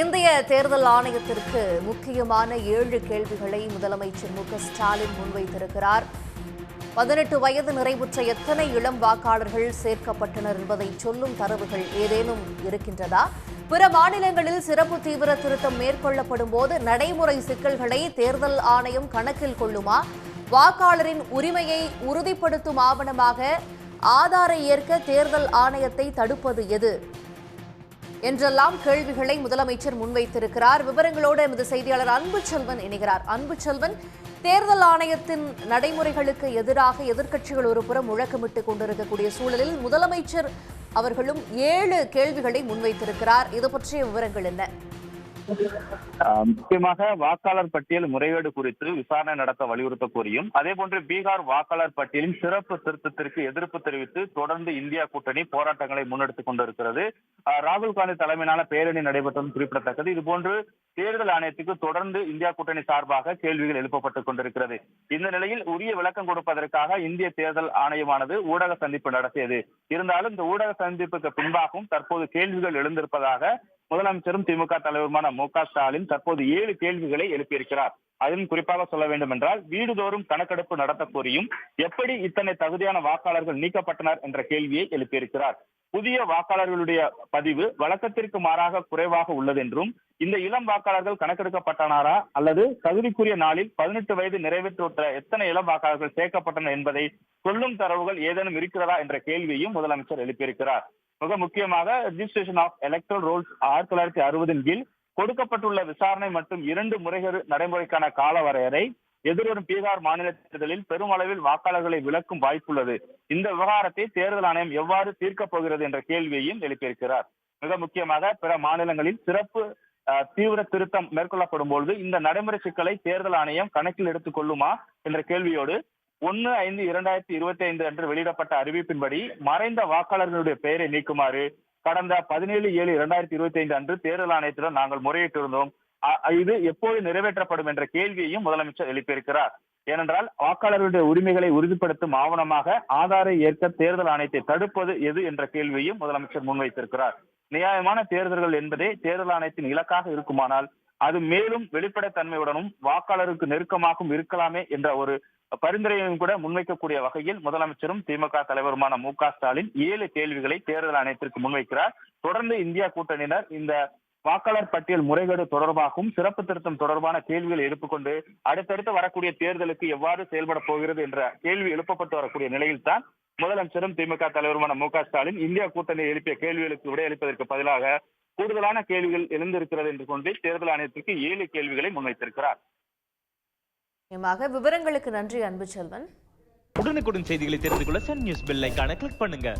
இந்திய தேர்தல் ஆணையத்திற்கு முக்கியமான 7 கேள்விகளை முதலமைச்சர் மு.க.ஸ்டாலின் முன்வைத்திருக்கிறார். 18 வயது நிறைவுற்ற எத்தனை இளம் வாக்காளர்கள் சேர்க்கப்பட்டனர் என்பதை சொல்லும் தரவுகள் ஏதேனும் இருக்கின்றதா? பிற மாநிலங்களில் சிறப்பு தீவிர திருத்தம் மேற்கொள்ளப்படும் போது நடைமுறை சிக்கல்களை தேர்தல் ஆணையம் கணக்கில் கொள்ளுமா? வாக்காளரின் உரிமையை உறுதிப்படுத்தும் ஆவணமாக ஆதாரை ஏற்க தேர்தல் ஆணையத்தை தடுப்பது எது என்றெல்லாம் கேள்விகளை முதலமைச்சர் முன்வைத்திருக்கிறார். விவரங்களோடு எமது செய்தியாளர் அன்புச்செல்வன் இணைகிறார். அன்புச்செல்வன், தேர்தல் ஆணையத்தின் நடைமுறைகளுக்கு எதிராக எதிர்க்கட்சிகள் ஒருபுறம் முழக்கமிட்டுக் கொண்டிருக்கக்கூடிய சூழலில் முதலமைச்சர் அவர்களும் 7 கேள்விகளை முன்வைத்திருக்கிறார். இது பற்றிய விவரங்கள் என்ன? முக்கியமாக வாக்காளர் பட்டியல் முறைகேடு குறித்து விசாரணை நடத்த வலியுறுத்த கோரியும், அதேபோன்று பீகார் வாக்காளர் பட்டியலின் சிறப்பு திருத்தத்திற்கு எதிர்ப்பு தெரிவித்து தொடர்ந்து இந்தியா கூட்டணி போராட்டங்களை முன்னெடுத்துக் கொண்டிருக்கிறது. ராகுல் காந்தி தலைமையிலான பேரணி நடைபெற்றதும் குறிப்பிடத்தக்கது. இதுபோன்று தேர்தல் ஆணையத்துக்கு தொடர்ந்து இந்தியா கூட்டணி சார்பாக கேள்விகள் எழுப்பப்பட்டுக் கொண்டிருக்கிறது. இந்த நிலையில் உரிய விளக்கம் கொடுப்பதற்காக இந்திய தேர்தல் ஆணையமானது ஊடக சந்திப்பு நடத்தியது. இருந்தாலும் இந்த ஊடக சந்திப்புக்கு பின்பாகவும் தற்போது கேள்விகள் எழுந்திருப்பதாக முதலமைச்சரும் திமுக தலைவருமான மு.க.ஸ்டாலின் தற்போது 7 கேள்விகளை எழுப்பியிருக்கிறார். அதிலும் குறிப்பாக சொல்ல வேண்டும் என்றால், வீடுதோறும் கணக்கெடுப்பு நடத்த கோரியும் எப்படி இத்தனை தகுதியான வாக்காளர்கள் நீக்கப்பட்டனர் என்ற கேள்வியை எழுப்பியிருக்கிறார். புதிய வாக்காளர்களுடைய பதிவு வழக்கத்திற்கு மாறாக குறைவாக உள்ளது என்றும், இந்த இளம் வாக்காளர்கள் கணக்கெடுக்கப்பட்டனாரா அல்லது தகுதிக்குரிய நாளில் 18 வயது நிறைவேற்ற எத்தனை இளம் வாக்காளர்கள் சேர்க்கப்பட்டனர் என்பதை சொல்லும் தரவுகள் ஏதேனும் இருக்கிறதா என்ற கேள்வியையும் முதலமைச்சர் எழுப்பியிருக்கிறார். மிக முக்கியமாக ரிஜிஸ்ட்ரேஷன் ஆஃப் எலக்ட்ரல் ரோல்ஸ் 1960 கீழ் கொடுக்கப்பட்டுள்ள விசாரணை மற்றும் 2 முறைகேடு நடைமுறைக்கான கால வரையறை எதிர்வரும் பீகார் மாநில தேர்தலில் பெருமளவில் வாக்காளர்களை விலக்கும் வாய்ப்புள்ளது. இந்த விவகாரத்தை தேர்தல் ஆணையம் எவ்வாறு தீர்க்கப் போகிறது என்ற கேள்வியையும் எழுப்பியிருக்கிறார். மிக முக்கியமாக பிற மாநிலங்களில் சிறப்பு தீவிர திருத்தம் மேற்கொள்ளப்படும் பொழுது இந்த நடைமுறை சிக்கலை தேர்தல் ஆணையம் கணக்கில் எடுத்துக் கொள்ளுமா என்ற கேள்வியோடு 1/5/2025 அன்று வெளியிடப்பட்ட அறிவிப்பின்படி மறைந்த வாக்காளர்களுடைய பெயரை நீக்குமாறு கடந்த 17/7/2025 அன்று தேர்தல் ஆணையத்திடம் நாங்கள் முறையிட்டிருந்தோம். இது எப்போது நிறைவேற்றப்படும் என்ற கேள்வியையும் முதலமைச்சர் எழுப்பியிருக்கிறார். ஏனென்றால் வாக்காளர்களுடைய உரிமைகளை உறுதிப்படுத்தும் ஆவணமாக ஆதாரை ஏற்க தேர்தல் ஆணையத்தை தடுப்பது எது என்ற கேள்வியையும் முதலமைச்சர் முன்வைத்திருக்கிறார். நியாயமான தேர்தல்கள் என்பதே தேர்தல் ஆணையத்தின் இலக்காக இருக்குமானால் அது மேலும் வெளிப்படைத்தன்மையுடனும் வாக்காளருக்கு நெருக்கமாகவும் இருக்கலாமே என்ற ஒரு பரிந்துரையும் கூட முன்வைக்கக்கூடிய வகையில் முதலமைச்சரும் திமுக தலைவருமான மு.க.ஸ்டாலின் 7 கேள்விகளை தேர்தல் ஆணையத்திற்கு முன்வைக்கிறார். தொடர்ந்து இந்தியா கூட்டணியினர் இந்த வாக்காளர் பட்டியல் முறைகேடு தொடர்பாகவும் சிறப்பு திருத்தம் தொடர்பான கேள்விகளை எழுப்பிக்கொண்டு அடுத்தடுத்து வரக்கூடிய தேர்தலுக்கு எவ்வாறு செயல்பட போகிறது என்ற கேள்வி எழுப்பப்பட்டு வரக்கூடிய நிலையில் தான் முதலமைச்சரும் திமுக தலைவருமான மு.க.ஸ்டாலின் இந்தியா கூட்டணி எழுப்பிய கேள்விகளுக்கு விடையளிப்பதற்கு பதிலாக கூடுதலான கேள்விகள் எழுந்திருக்கிறது என்று கொண்டு தேர்தல் ஆணையத்திற்கு 7 கேள்விகளை முன்வைத்திருக்கிறார். விவரங்களுக்கு நன்றி அன்புச்செல்வன். உடனுக்குடன் செய்திகளை தெரிந்து கொள்ள சன் நியூஸ் பெல் ஐகானை கிளிக் பண்ணுங்க.